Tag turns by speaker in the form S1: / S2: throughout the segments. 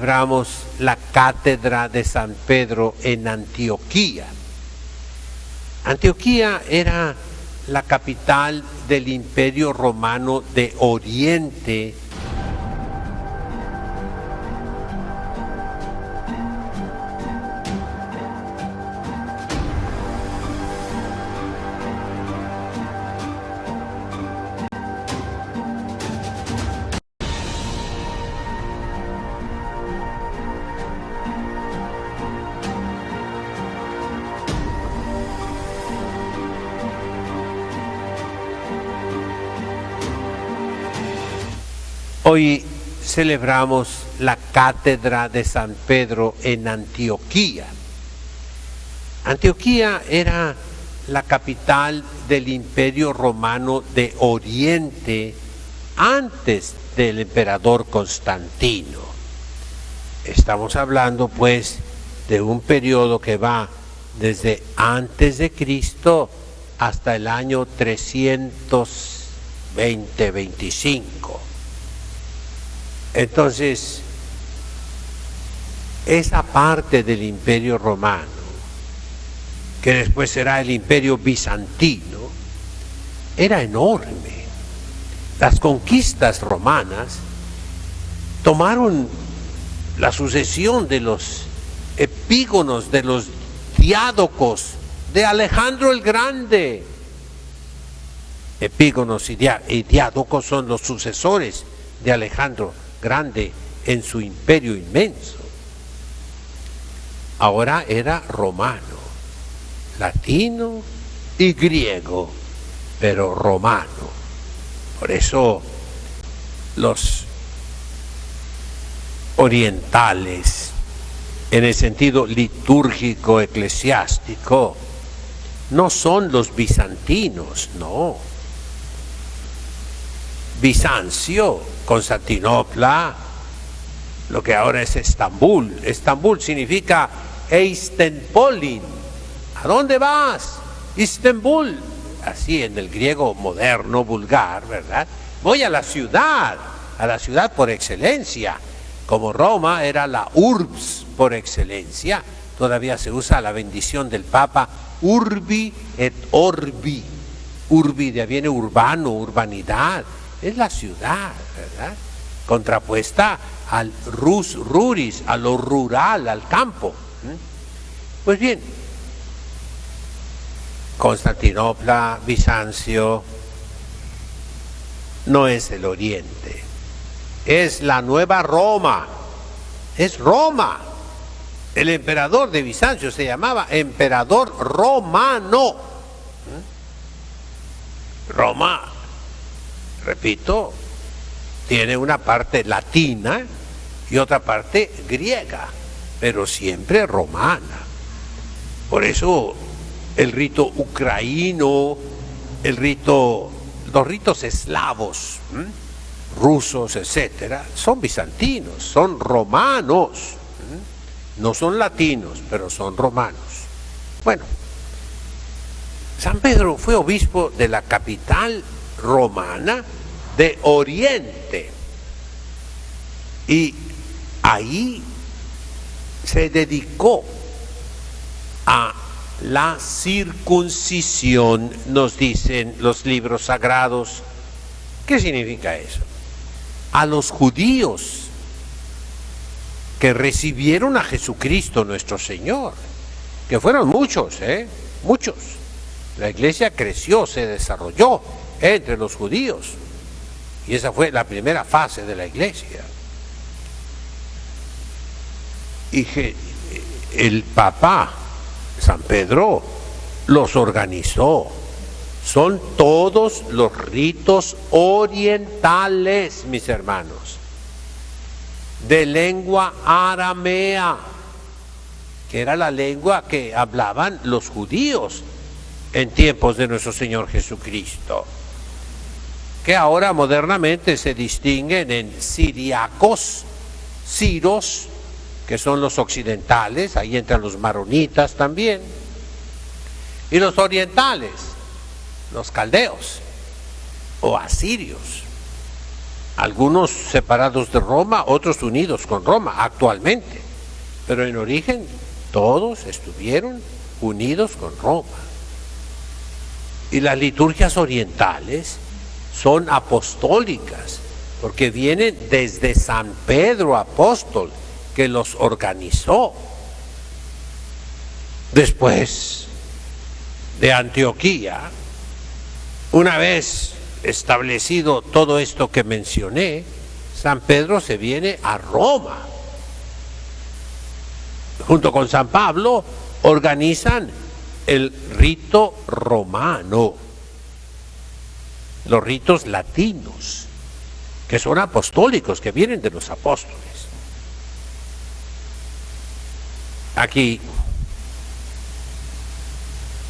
S1: celebramos la cátedra de San Pedro en Antioquía. Antioquía era la capital del Imperio Romano de Oriente. Hoy celebramos la cátedra de San Pedro en Antioquía. Antioquía era la capital del Imperio Romano de Oriente antes del emperador Constantino. Estamos hablando pues de un periodo que va desde antes de Cristo hasta el año 320-25. Entonces, esa parte del Imperio Romano, que después será el Imperio Bizantino, era enorme. Las conquistas romanas tomaron la sucesión de los epígonos, de los diádocos, de Alejandro el Grande. Epígonos y diádocos son los sucesores de Alejandro Grande en su imperio inmenso. Ahora era romano, latino y griego, pero romano. Por eso los orientales, en el sentido litúrgico eclesiástico, no son los bizantinos, no. Bizancio, Constantinopla, lo que ahora es Estambul. Estambul significa Eistenpolin. ¿A dónde vas? Estambul. Así en el griego moderno, vulgar, ¿verdad? Voy a la ciudad por excelencia. Como Roma era la urbs por excelencia, todavía se usa la bendición del Papa, urbi et orbi. Urbi de ahí viene urbano, urbanidad. Es la ciudad, ¿verdad? Contrapuesta al ruris, a lo rural, al campo. Pues bien, Constantinopla, Bizancio, no es el Oriente, es la nueva Roma, es Roma. El emperador de Bizancio se llamaba emperador romano. Roma, repito, tiene una parte latina y otra parte griega, pero siempre romana. Por eso el rito ucraíno, los ritos eslavos, rusos, etcétera, son bizantinos, son romanos. No son latinos, pero son romanos. Bueno, San Pedro fue obispo de la capital romana de Oriente, y ahí se dedicó a la circuncisión, nos dicen los libros sagrados. ¿Qué significa eso? A los judíos que recibieron a Jesucristo nuestro Señor, que fueron muchos, muchos. La iglesia creció, se desarrolló entre los judíos, y esa fue la primera fase de la iglesia. Y el Papa San Pedro los organizó. Son todos los ritos orientales, mis hermanos, de lengua aramea, que era la lengua que hablaban los judíos en tiempos de nuestro Señor Jesucristo, que ahora modernamente se distinguen en siriacos, siros, que son los occidentales, ahí entran los maronitas también, y los orientales, los caldeos o asirios. algunos separados de Roma, otros unidos con Roma actualmente, pero en origen todos estuvieron unidos con Roma. Y las liturgias orientales son apostólicas, porque vienen desde San Pedro apóstol, que los organizó. Después de Antioquía, una vez establecido todo esto que mencioné, San Pedro se viene a Roma. Junto con San Pablo organizan el rito romano, los ritos latinos, que son apostólicos, que vienen de los apóstoles. Aquí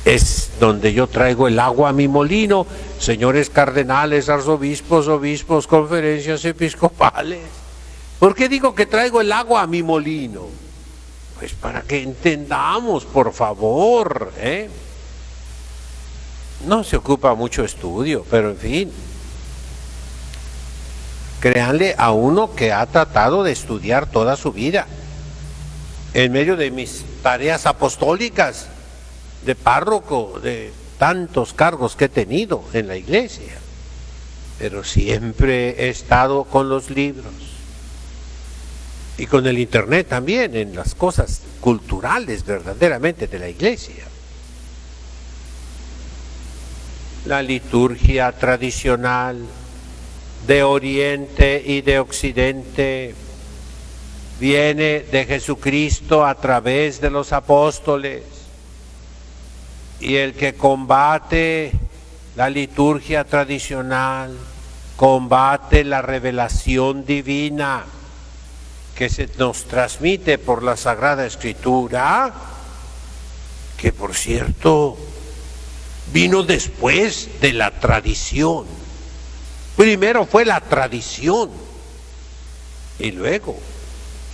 S1: es donde yo traigo el agua a mi molino, señores cardenales, arzobispos, obispos, conferencias episcopales. ¿Por qué digo que traigo el agua a mi molino? Pues para que entendamos, por favor, No se ocupa mucho estudio, pero en fin. Créanle a uno que ha tratado de estudiar toda su vida. En medio de mis tareas apostólicas, de párroco, de tantos cargos que he tenido en la iglesia, pero siempre he estado con los libros y con el internet también, en las cosas culturales verdaderamente de la iglesia. La liturgia tradicional de Oriente y de Occidente viene de Jesucristo a través de los apóstoles, y el que combate la liturgia tradicional combate la revelación divina que se nos transmite por la Sagrada Escritura, que por cierto vino después de la tradición. Primero fue la tradición y luego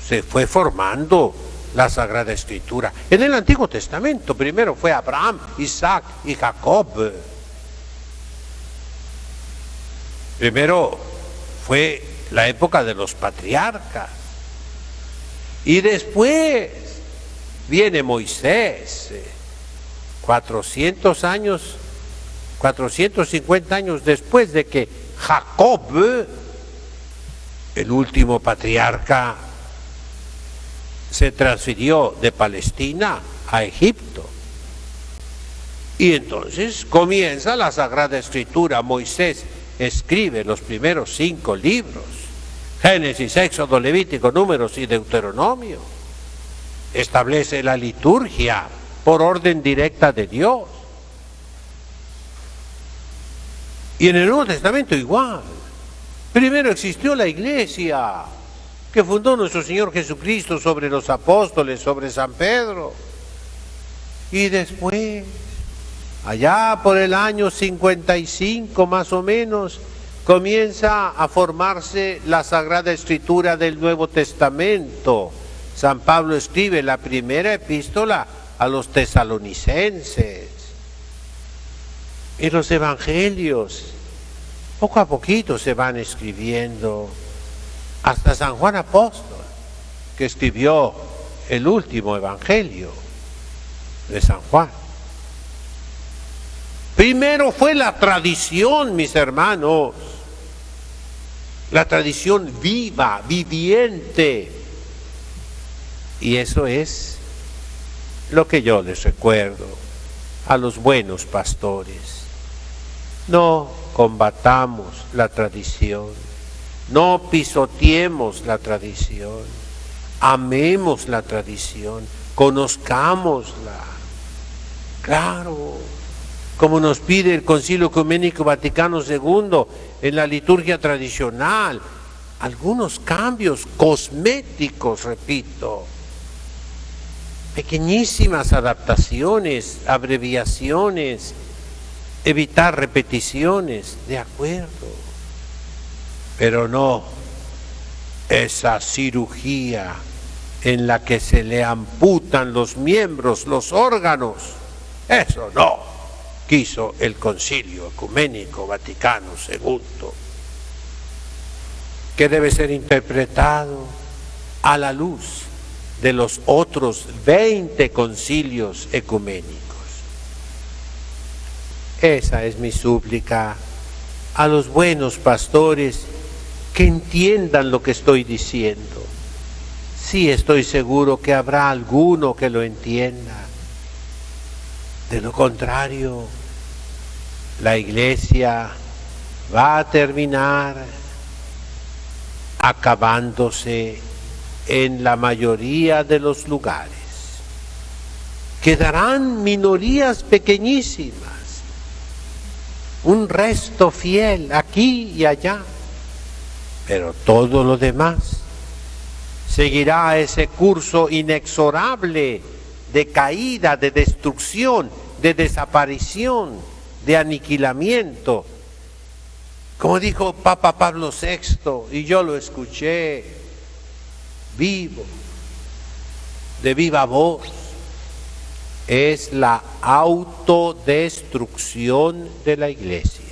S1: se fue formando la Sagrada Escritura. En el Antiguo Testamento primero fue Abraham, Isaac y Jacob. Primero fue la época de los patriarcas. Y después viene Moisés, 450 años después de que Jacob, el último patriarca, se transfirió de Palestina a Egipto. Y entonces comienza la Sagrada Escritura. Moisés escribe los primeros 5 libros: Génesis, Éxodo, Levítico, Números y Deuteronomio. Establece la liturgia por orden directa de Dios. Y en el Nuevo Testamento igual. Primero existió la iglesia, que fundó nuestro Señor Jesucristo sobre los apóstoles, sobre San Pedro. Y después, allá por el año 55 más o menos, comienza a formarse la Sagrada Escritura del Nuevo Testamento. San Pablo escribe la primera epístola a los tesalonicenses. Y los evangelios, poco a poquito se van escribiendo, hasta San Juan Apóstol, que escribió el último evangelio de San Juan. Primero fue la tradición, mis hermanos, la tradición viva, viviente. Y eso es lo que yo les recuerdo a los buenos pastores. No combatamos la tradición, no pisoteemos la tradición, amemos la tradición, conozcámosla. Claro, como nos pide el Concilio Ecuménico Vaticano II en la liturgia tradicional, algunos cambios cosméticos, repito, pequeñísimas adaptaciones, abreviaciones, evitar repeticiones, de acuerdo, pero no esa cirugía en la que se le amputan los miembros, los órganos. Eso no quiso el Concilio Ecuménico Vaticano II. que debe ser interpretado a la luz de los otros 20 concilios ecuménicos. Esa es mi súplica a los buenos pastores, que entiendan lo que estoy diciendo. Sí, estoy seguro que habrá alguno que lo entienda. De lo contrario, la Iglesia va a terminar acabándose en la mayoría de los lugares. Quedarán minorías pequeñísimas, un resto fiel aquí y allá, pero todo lo demás seguirá ese curso inexorable de caída, de destrucción, de desaparición, de aniquilamiento. Como dijo Papa Pablo VI, y yo lo escuché vivo, de viva voz, es la autodestrucción de la Iglesia.